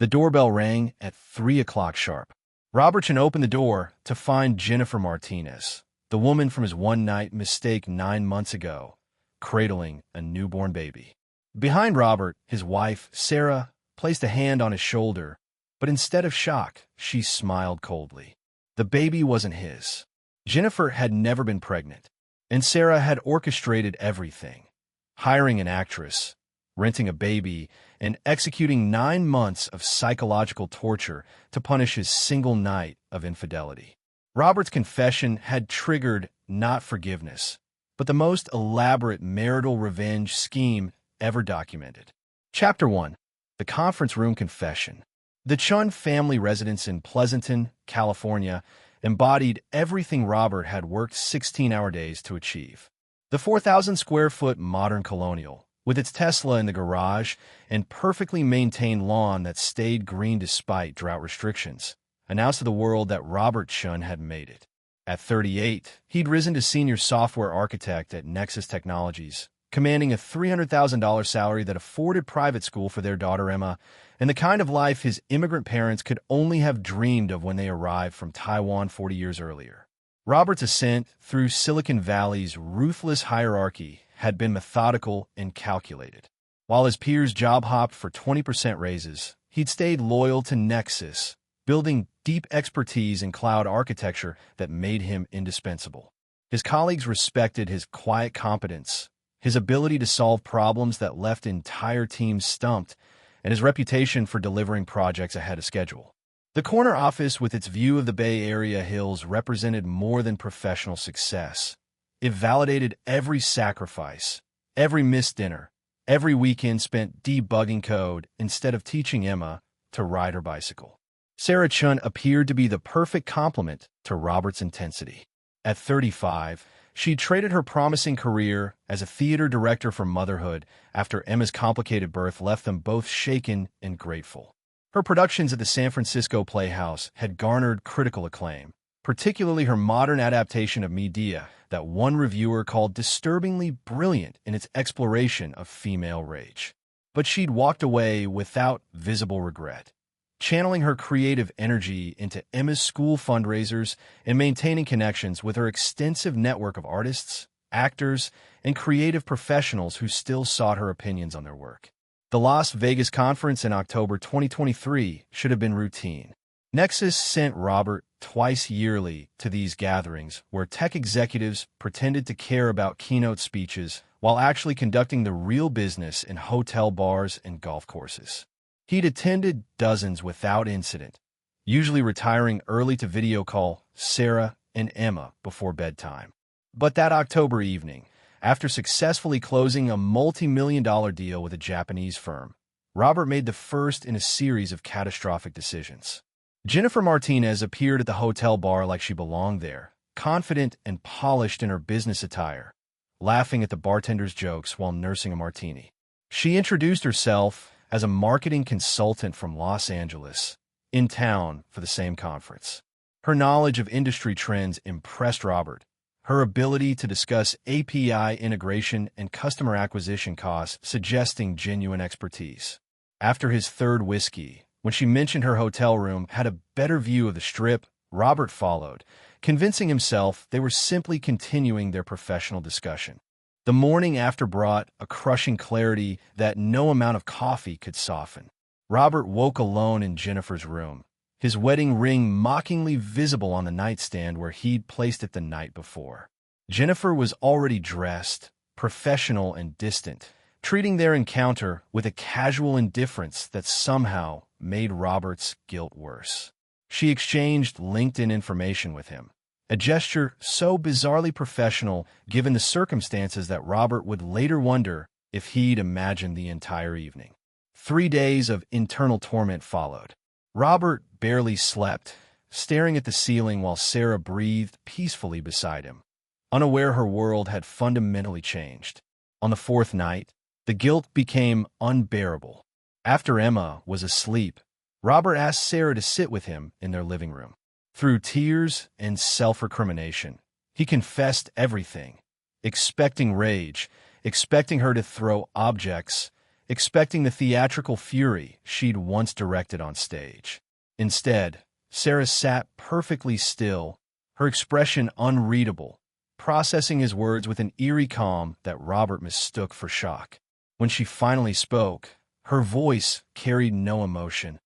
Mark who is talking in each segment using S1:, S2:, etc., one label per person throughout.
S1: The doorbell rang at 3 o'clock sharp. Robertson opened the door to find Jennifer Martinez, the woman from his one-night mistake 9 months ago, cradling a newborn baby. Behind Robert, his wife, Sarah, placed a hand on his shoulder, but instead of shock, she smiled coldly. The baby wasn't his. Jennifer had never been pregnant, and Sarah had orchestrated everything, hiring an actress, renting a baby, and executing 9 months of psychological torture to punish his single night of infidelity. Robert's confession had triggered not forgiveness, but the most elaborate marital revenge scheme ever documented. Chapter 1. The Conference Room Confession. The Chen family residence in Pleasanton, California, embodied everything Robert had worked 16-hour days to achieve. The 4,000-square-foot modern colonial, with its Tesla in the garage and perfectly maintained lawn that stayed green despite drought restrictions, announced to the world that Robert Chen had made it. At 38, he'd risen to senior software architect at Nexus Technologies, commanding a $300,000 salary that afforded private school for their daughter Emma, and the kind of life his immigrant parents could only have dreamed of when they arrived from Taiwan 40 years earlier. Robert's ascent through Silicon Valley's ruthless hierarchy had been methodical and calculated. While his peers job-hopped for 20% raises, he'd stayed loyal to Nexus, building deep expertise in cloud architecture that made him indispensable. His colleagues respected his quiet competence, his ability to solve problems that left entire teams stumped, and his reputation for delivering projects ahead of schedule. The corner office with its view of the Bay Area hills represented more than professional success. It validated every sacrifice, every missed dinner, every weekend spent debugging code instead of teaching Emma to ride her bicycle. Sarah Chen appeared to be the perfect complement to Robert's intensity. At 35, she traded her promising career as a theater director for motherhood after Emma's complicated birth left them both shaken and grateful. Her productions at the San Francisco Playhouse had garnered critical acclaim, particularly her modern adaptation of Medea that one reviewer called disturbingly brilliant in its exploration of female rage. But she'd walked away without visible regret, channeling her creative energy into Emma's school fundraisers and maintaining connections with her extensive network of artists, actors, and creative professionals who still sought her opinions on their work. The Las Vegas conference in October 2023 should have been routine. Nexus sent Robert twice yearly to these gatherings where tech executives pretended to care about keynote speeches while actually conducting the real business in hotel bars and golf courses. He'd attended dozens without incident, usually retiring early to video call Sarah and Emma before bedtime. But that October evening, after successfully closing a multi-million-dollar deal with a Japanese firm, Robert made the first in a series of catastrophic decisions. Jennifer Martinez appeared at the hotel bar like she belonged there, confident and polished in her business attire, laughing at the bartender's jokes while nursing a martini. She introduced herself as a marketing consultant from Los Angeles, in town for the same conference. Her knowledge of industry trends impressed Robert, her ability to discuss API integration and customer acquisition costs suggesting genuine expertise. After his third whiskey, when she mentioned her hotel room had a better view of the Strip, Robert followed, convincing himself they were simply continuing their professional discussion. The morning after brought a crushing clarity that no amount of coffee could soften. Robert woke alone in Jennifer's room, his wedding ring mockingly visible on the nightstand where he'd placed it the night before. Jennifer was already dressed, professional and distant, treating their encounter with a casual indifference that somehow made Robert's guilt worse. She exchanged LinkedIn information with him, a gesture so bizarrely professional given the circumstances that Robert would later wonder if he'd imagined the entire evening. 3 days of internal torment followed. Robert barely slept, staring at the ceiling while Sarah breathed peacefully beside him, unaware her world had fundamentally changed. On the fourth night, the guilt became unbearable. After Emma was asleep, Robert asked Sarah to sit with him in their living room. Through tears and self-recrimination, he confessed everything, expecting rage, expecting her to throw objects, expecting the theatrical fury she'd once directed on stage. Instead, Sarah sat perfectly still, her expression unreadable, processing his words with an eerie calm that Robert mistook for shock. When she finally spoke, her voice carried no emotion.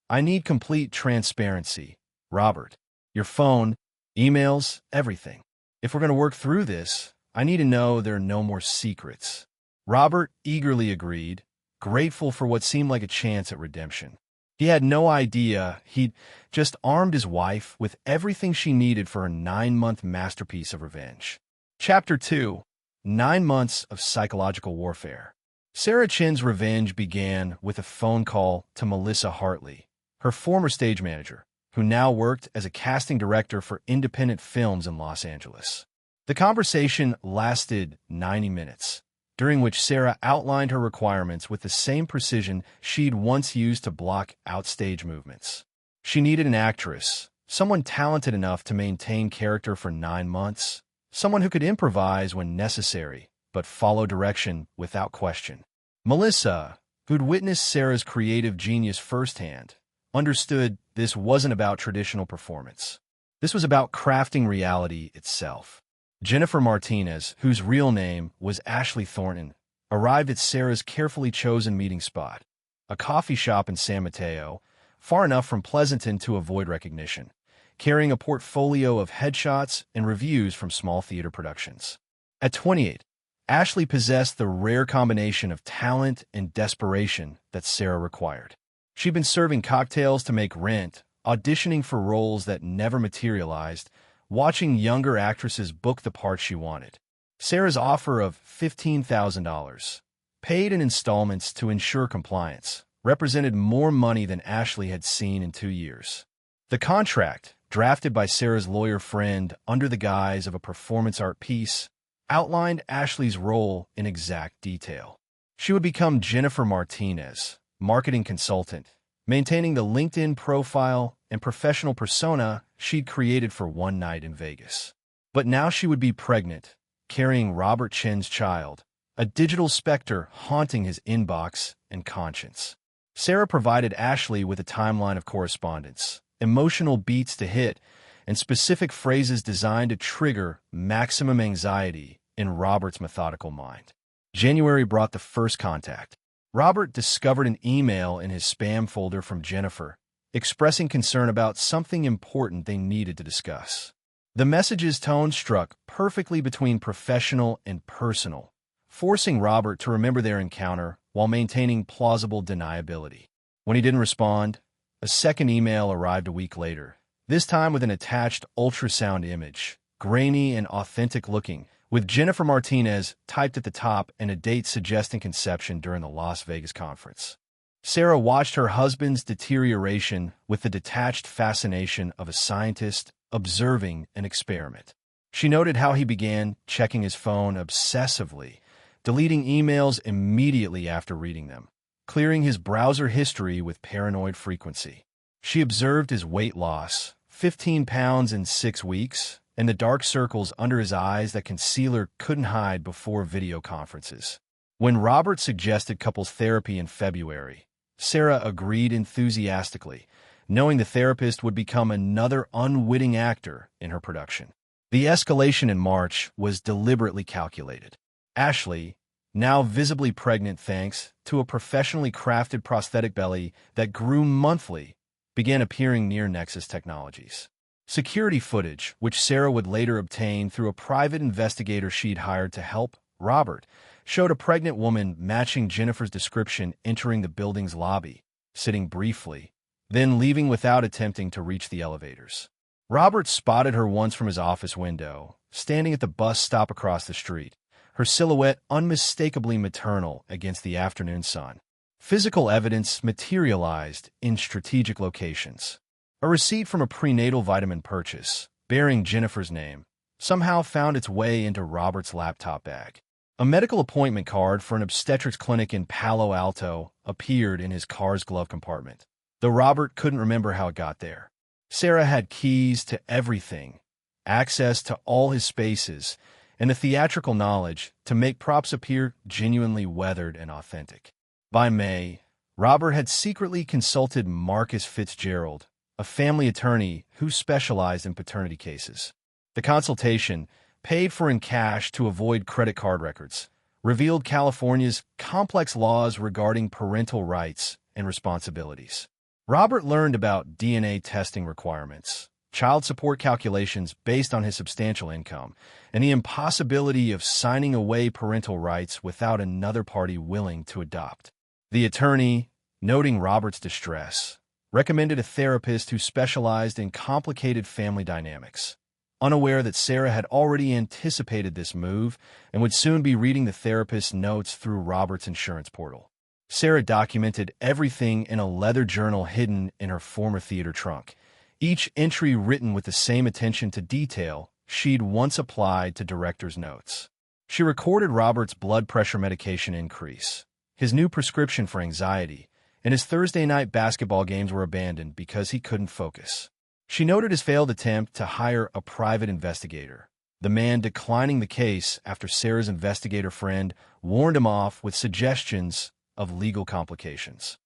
S1: "I need complete transparency, Robert. Your phone, emails, everything. If we're going to work through this, I need to know there are no more secrets." Robert eagerly agreed, grateful for what seemed like a chance at redemption. He had no idea he'd just armed his wife with everything she needed for her 9-month masterpiece of revenge. Chapter 2: 9 Months of Psychological Warfare. Sarah Chen's revenge began with a phone call to Melissa Hartley, her former stage manager, who now worked as a casting director for independent films in Los Angeles. The conversation lasted 90 minutes, during which Sarah outlined her requirements with the same precision she'd once used to block out stage movements. She needed an actress, someone talented enough to maintain character for 9 months, someone who could improvise when necessary, but follow direction without question. Melissa, who'd witnessed Sarah's creative genius firsthand, understood this wasn't about traditional performance. This was about crafting reality itself. Jennifer Martinez, whose real name was Ashley Thornton, arrived at Sarah's carefully chosen meeting spot, a coffee shop in San Mateo, far enough from Pleasanton to avoid recognition, carrying a portfolio of headshots and reviews from small theater productions. At 28, Ashley possessed the rare combination of talent and desperation that Sarah required. She'd been serving cocktails to make rent, auditioning for roles that never materialized, watching younger actresses book the parts she wanted. Sarah's offer of $15,000, paid in installments to ensure compliance, represented more money than Ashley had seen in 2 years. The contract, drafted by Sarah's lawyer friend under the guise of a performance art piece, outlined Ashley's role in exact detail. She would become Jennifer Martinez, marketing consultant, maintaining the LinkedIn profile and professional persona she'd created for one night in Vegas. But now she would be pregnant, carrying Robert Chen's child, a digital specter haunting his inbox and conscience. Sarah provided Ashley with a timeline of correspondence, emotional beats to hit, and specific phrases designed to trigger maximum anxiety in Robert's methodical mind. January brought the first contact. Robert discovered an email in his spam folder from Jennifer, expressing concern about something important they needed to discuss. The message's tone struck perfectly between professional and personal, forcing Robert to remember their encounter while maintaining plausible deniability. When he didn't respond, a second email arrived a week later, this time with an attached ultrasound image, grainy and authentic looking, with Jennifer Martinez typed at the top and a date suggesting conception during the Las Vegas conference. Sarah watched her husband's deterioration with the detached fascination of a scientist observing an experiment. She noted how he began checking his phone obsessively, deleting emails immediately after reading them, clearing his browser history with paranoid frequency. She observed his weight loss, 15 pounds in 6 weeks, and the dark circles under his eyes that concealer couldn't hide before video conferences. When Robert suggested couples therapy in February, Sarah agreed enthusiastically, knowing the therapist would become another unwitting actor in her production. The escalation in March was deliberately calculated. Ashley, now visibly pregnant thanks to a professionally crafted prosthetic belly that grew monthly, began appearing near Nexus Technologies. Security footage, which Sarah would later obtain through a private investigator she'd hired to help Robert, showed a pregnant woman matching Jennifer's description entering the building's lobby, sitting briefly, then leaving without attempting to reach the elevators. Robert spotted her once from his office window, standing at the bus stop across the street, her silhouette unmistakably maternal against the afternoon sun. Physical evidence materialized in strategic locations. A receipt from a prenatal vitamin purchase, bearing Jennifer's name, somehow found its way into Robert's laptop bag. A medical appointment card for an obstetrics clinic in Palo Alto appeared in his car's glove compartment, though Robert couldn't remember how it got there. Sarah had keys to everything, access to all his spaces, and the theatrical knowledge to make props appear genuinely weathered and authentic. By May, Robert had secretly consulted Marcus Fitzgerald, a family attorney who specialized in paternity cases. The consultation, paid for in cash to avoid credit card records, revealed California's complex laws regarding parental rights and responsibilities. Robert learned about DNA testing requirements, child support calculations based on his substantial income, and the impossibility of signing away parental rights without another party willing to adopt. The attorney, noting Robert's distress, recommended a therapist who specialized in complicated family dynamics. Unaware that Sarah had already anticipated this move and would soon be reading the therapist's notes through Robert's insurance portal. Sarah documented everything in a leather journal hidden in her former theater trunk, each entry written with the same attention to detail she'd once applied to director's notes. She recorded Robert's blood pressure medication increase, his new prescription for anxiety, and his Thursday night basketball games were abandoned because he couldn't focus. She noted his failed attempt to hire a private investigator, the man declining the case after Sarah's investigator friend warned him off with suggestions of legal complications.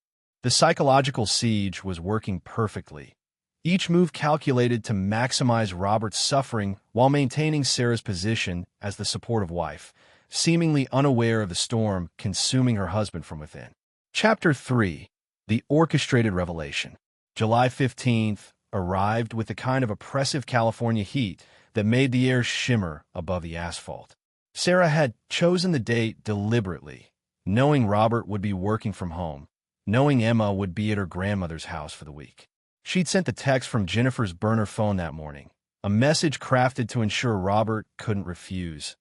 S1: The psychological siege was working perfectly, each move calculated to maximize Robert's suffering while maintaining Sarah's position as the supportive wife, seemingly unaware of the storm consuming her husband from within. Chapter 3. The Orchestrated Revelation. July 15th arrived with the kind of oppressive California heat that made the air shimmer above the asphalt. Sarah had chosen the date deliberately, knowing Robert would be working from home, knowing Emma would be at her grandmother's house for the week. She'd sent the text from Jennifer's burner phone that morning, a message crafted to ensure Robert couldn't refuse.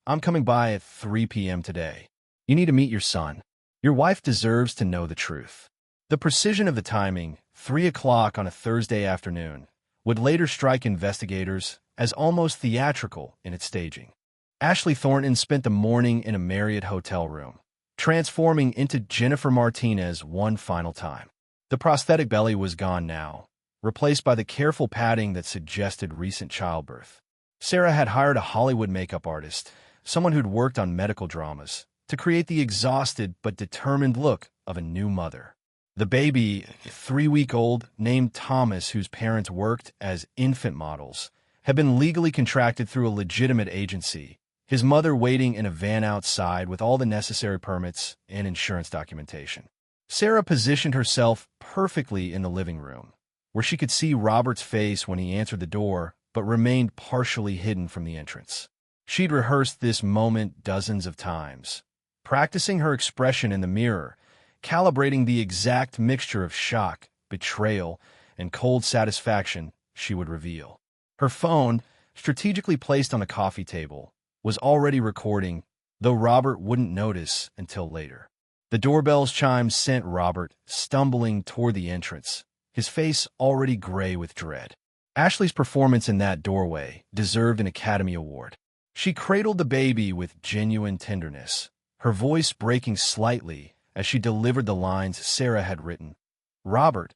S1: "I'm coming by at 3 p.m. today. You need to meet your son. Your wife deserves to know the truth." The precision of the timing, 3 o'clock on a Thursday afternoon, would later strike investigators as almost theatrical in its staging. Ashley Thornton spent the morning in a Marriott hotel room, transforming into Jennifer Martinez one final time. The prosthetic belly was gone now, replaced by the careful padding that suggested recent childbirth. Sarah had hired a Hollywood makeup artist, someone who'd worked on medical dramas, to create the exhausted but determined look of a new mother. The baby, 3-week-old, named Thomas, whose parents worked as infant models, had been legally contracted through a legitimate agency, his mother waiting in a van outside with all the necessary permits and insurance documentation. Sarah positioned herself perfectly in the living room, where she could see Robert's face when he answered the door, but remained partially hidden from the entrance. She'd rehearsed this moment dozens of times, practicing her expression in the mirror, calibrating the exact mixture of shock, betrayal, and cold satisfaction she would reveal. Her phone, strategically placed on the coffee table, was already recording, though Robert wouldn't notice until later. The doorbell's chimes sent Robert stumbling toward the entrance, his face already gray with dread. Ashley's performance in that doorway deserved an Academy Award. She cradled the baby with genuine tenderness, her voice breaking slightly as she delivered the lines Sarah had written. "Robert,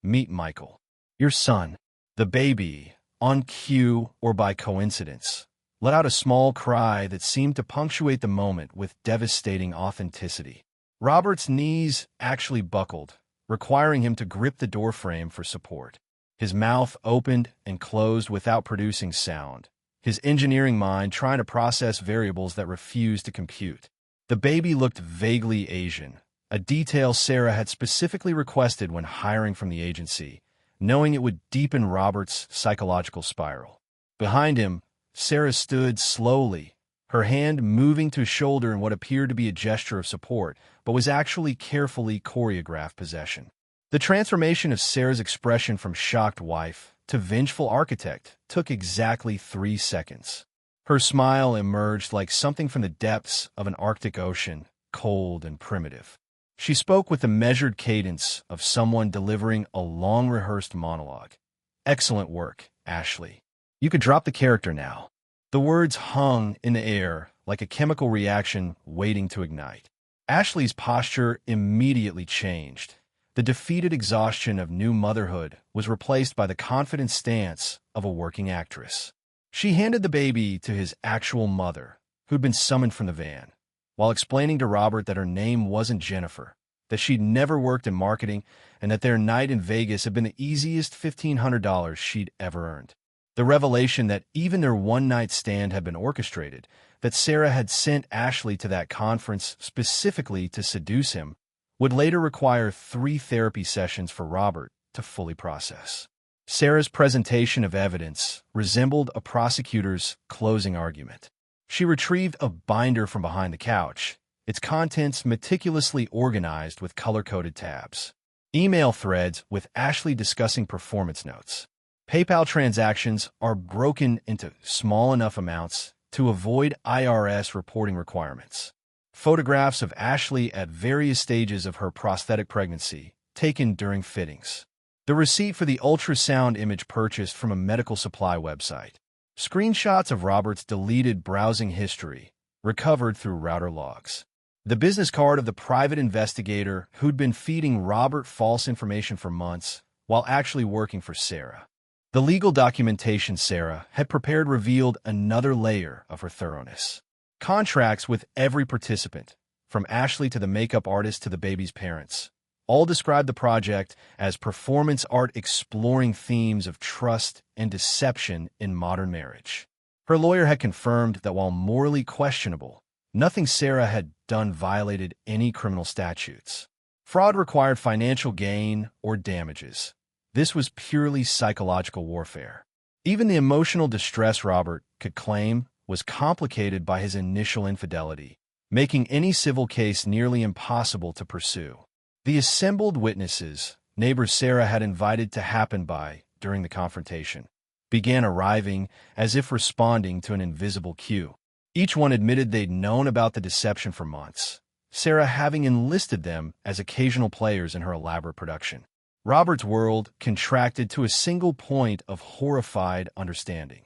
S1: meet Michael, your son." The baby, on cue or by coincidence, let out a small cry that seemed to punctuate the moment with devastating authenticity. Robert's knees actually buckled, requiring him to grip the doorframe for support. His mouth opened and closed without producing sound, his engineering mind trying to process variables that refused to compute. The baby looked vaguely Asian, a detail Sarah had specifically requested when hiring from the agency, knowing it would deepen Robert's psychological spiral. Behind him, Sarah stood slowly, her hand moving to his shoulder in what appeared to be a gesture of support, but was actually carefully choreographed possession. The transformation of Sarah's expression from shocked wife to vengeful architect took exactly 3 seconds. Her smile emerged like something from the depths of an Arctic ocean, cold and primitive. She spoke with the measured cadence of someone delivering a long-rehearsed monologue. "Excellent work, Ashley. You could drop the character now." The words hung in the air like a chemical reaction waiting to ignite. Ashley's posture immediately changed. The defeated exhaustion of new motherhood was replaced by the confident stance of a working actress. She handed the baby to his actual mother, who'd been summoned from the van, while explaining to Robert that her name wasn't Jennifer, that she'd never worked in marketing, and that their night in Vegas had been the easiest $1,500 she'd ever earned. The revelation that even their one-night stand had been orchestrated, that Sarah had sent Ashley to that conference specifically to seduce him, would later require 3 therapy sessions for Robert to fully process. Sarah's presentation of evidence resembled a prosecutor's closing argument. She retrieved a binder from behind the couch, its contents meticulously organized with color-coded tabs. Email threads with Ashley discussing performance notes. PayPal transactions are broken into small enough amounts to avoid IRS reporting requirements. Photographs of Ashley at various stages of her prosthetic pregnancy, taken during fittings. The receipt for the ultrasound image purchased from a medical supply website. Screenshots of Robert's deleted browsing history, recovered through router logs. The business card of the private investigator who'd been feeding Robert false information for months while actually working for Sarah. The legal documentation Sarah had prepared revealed another layer of her thoroughness. Contracts with every participant, from Ashley to the makeup artist to the baby's parents, all described the project as performance art exploring themes of trust and deception in modern marriage. Her lawyer had confirmed that while morally questionable, nothing Sarah had done violated any criminal statutes. Fraud required financial gain or damages. This was purely psychological warfare. Even the emotional distress Robert could claim was complicated by his initial infidelity, making any civil case nearly impossible to pursue. The assembled witnesses, neighbors Sarah had invited to happen by during the confrontation, began arriving as if responding to an invisible cue. Each one admitted they'd known about the deception for months, Sarah having enlisted them as occasional players in her elaborate production. Robert's world contracted to a single point of horrified understanding.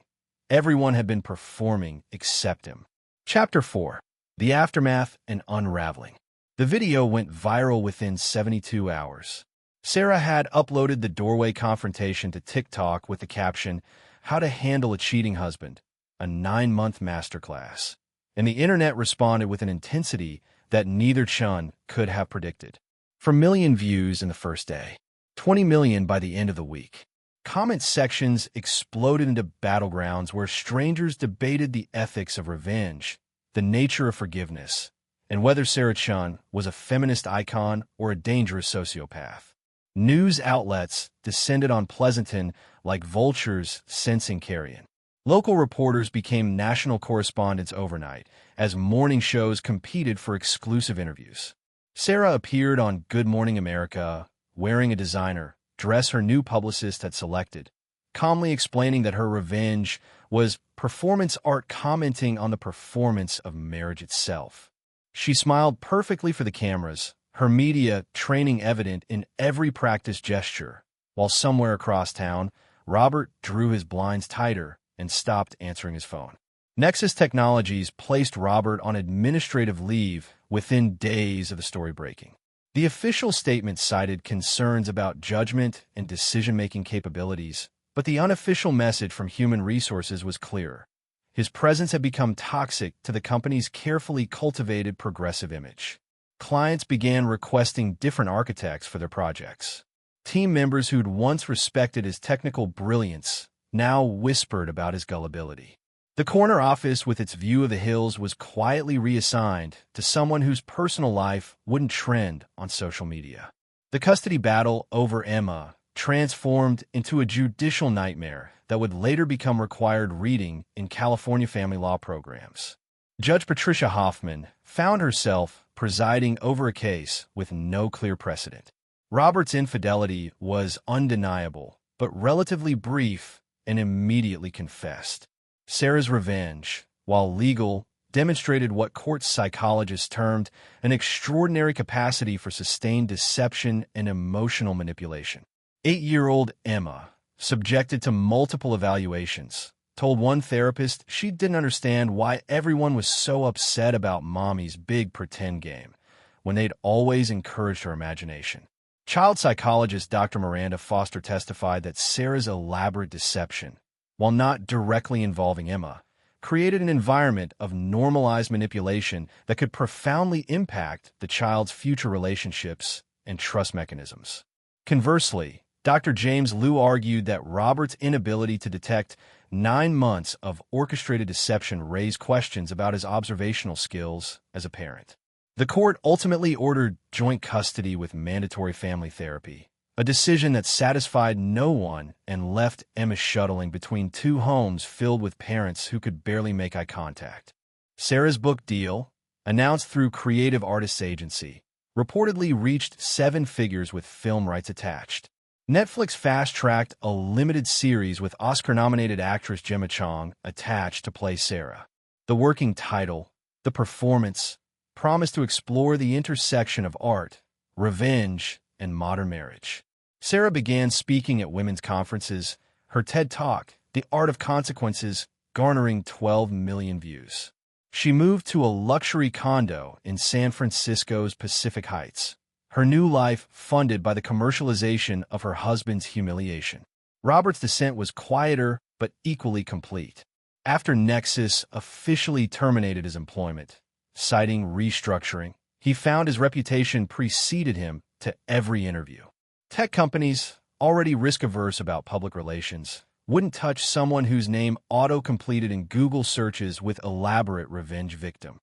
S1: Everyone had been performing except him. Chapter 4. The Aftermath and Unraveling. The video went viral within 72 hours. Sarah had uploaded the doorway confrontation to TikTok with the caption, "How to Handle a Cheating Husband, a 9-month masterclass." And the internet responded with an intensity that neither Chen could have predicted. 4 million views in the first day. 20 million by the end of the week. Comment sections exploded into battlegrounds where strangers debated the ethics of revenge, the nature of forgiveness, and whether Sarah Chen was a feminist icon or a dangerous sociopath. News outlets descended on Pleasanton like vultures sensing carrion. Local reporters became national correspondents overnight as morning shows competed for exclusive interviews. Sarah appeared on Good Morning America, wearing a designer dress her new publicist had selected, calmly explaining that her revenge was performance art commenting on the performance of marriage itself. She smiled perfectly for the cameras, her media training evident in every practice gesture, while somewhere across town, Robert drew his blinds tighter and stopped answering his phone. Nexus Technologies placed Robert on administrative leave within days of the story breaking. The official statement cited concerns about judgment and decision-making capabilities, but the unofficial message from Human Resources was clear. His presence had become toxic to the company's carefully cultivated progressive image. Clients began requesting different architects for their projects. Team members who'd once respected his technical brilliance now whispered about his gullibility. The corner office with its view of the hills was quietly reassigned to someone whose personal life wouldn't trend on social media. The custody battle over Emma transformed into a judicial nightmare that would later become required reading in California family law programs. Judge Patricia Hoffman found herself presiding over a case with no clear precedent. Robert's infidelity was undeniable, but relatively brief and immediately confessed. Sarah's revenge, while legal, demonstrated what court psychologists termed an extraordinary capacity for sustained deception and emotional manipulation. 8-year-old Emma, subjected to multiple evaluations, told one therapist she didn't understand why everyone was so upset about Mommy's big pretend game, when they'd always encouraged her imagination. Child psychologist Dr. Miranda Foster testified that Sarah's elaborate deception, while not directly involving Emma, created an environment of normalized manipulation that could profoundly impact the child's future relationships and trust mechanisms. Conversely, Dr. James Liu argued that Robert's inability to detect 9 months of orchestrated deception raised questions about his observational skills as a parent. The court ultimately ordered joint custody with mandatory family therapy, a decision that satisfied no one and left Emma shuttling between two homes filled with parents who could barely make eye contact. Sarah's book deal, announced through Creative Artists Agency, reportedly reached 7 figures with film rights attached. Netflix fast-tracked a limited series with Oscar-nominated actress Gemma Chong attached to play Sarah. The working title, The Performance, promised to explore the intersection of art, revenge, and modern marriage. Sarah began speaking at women's conferences, her TED Talk, The Art of Consequences, garnering 12 million views. She moved to a luxury condo in San Francisco's Pacific Heights, her new life funded by the commercialization of her husband's humiliation. Robert's descent was quieter but equally complete. After Nexus officially terminated his employment, citing restructuring, he found his reputation preceded him to every interview. Tech companies, already risk-averse about public relations, wouldn't touch someone whose name auto-completed in Google searches with elaborate revenge victim.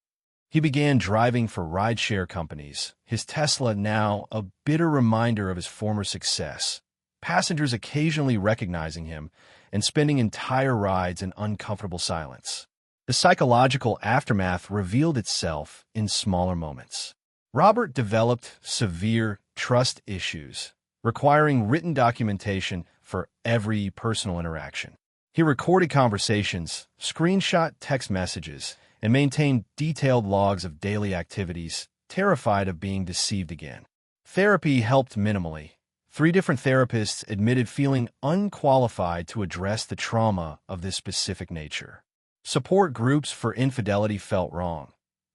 S1: He began driving for rideshare companies, his Tesla now a bitter reminder of his former success, passengers occasionally recognizing him and spending entire rides in uncomfortable silence. The psychological aftermath revealed itself in smaller moments. Robert developed severe trust issues, requiring written documentation for every personal interaction. He recorded conversations, screenshot text messages, and maintained detailed logs of daily activities, terrified of being deceived again. Therapy helped minimally. 3 different therapists admitted feeling unqualified to address the trauma of this specific nature. Support groups for infidelity felt wrong.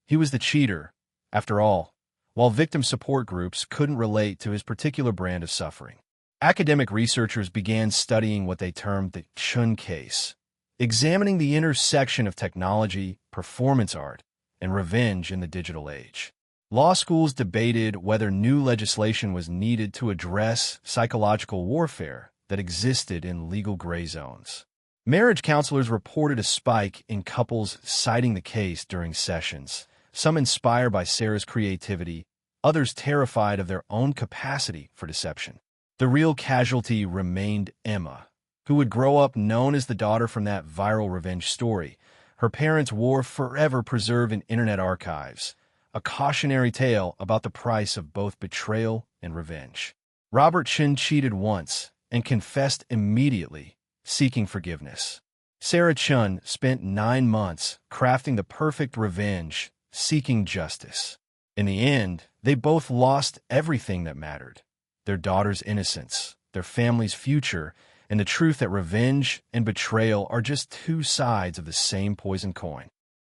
S1: He was the cheater, after all, while victim support groups couldn't relate to his particular brand of suffering. Academic researchers began studying what they termed the Chen case, examining the intersection of technology, performance art, and revenge in the digital age. Law schools debated whether new legislation was needed to address psychological warfare that existed in legal gray zones. Marriage counselors reported a spike in couples citing the case during sessions, some inspired by Sarah's creativity, others terrified of their own capacity for deception. The real casualty remained Emma, who would grow up known as the daughter from that viral revenge story. Her parents wore forever preserved in internet archives, a cautionary tale about the price of both betrayal and revenge. Robert Chen cheated once and confessed immediately, seeking forgiveness. Sarah Chen spent 9 months crafting the perfect revenge, seeking justice. In the end, they both lost everything that mattered: their daughter's innocence, their family's future, and the truth that revenge and betrayal are just 2 sides of the same poisoned coin.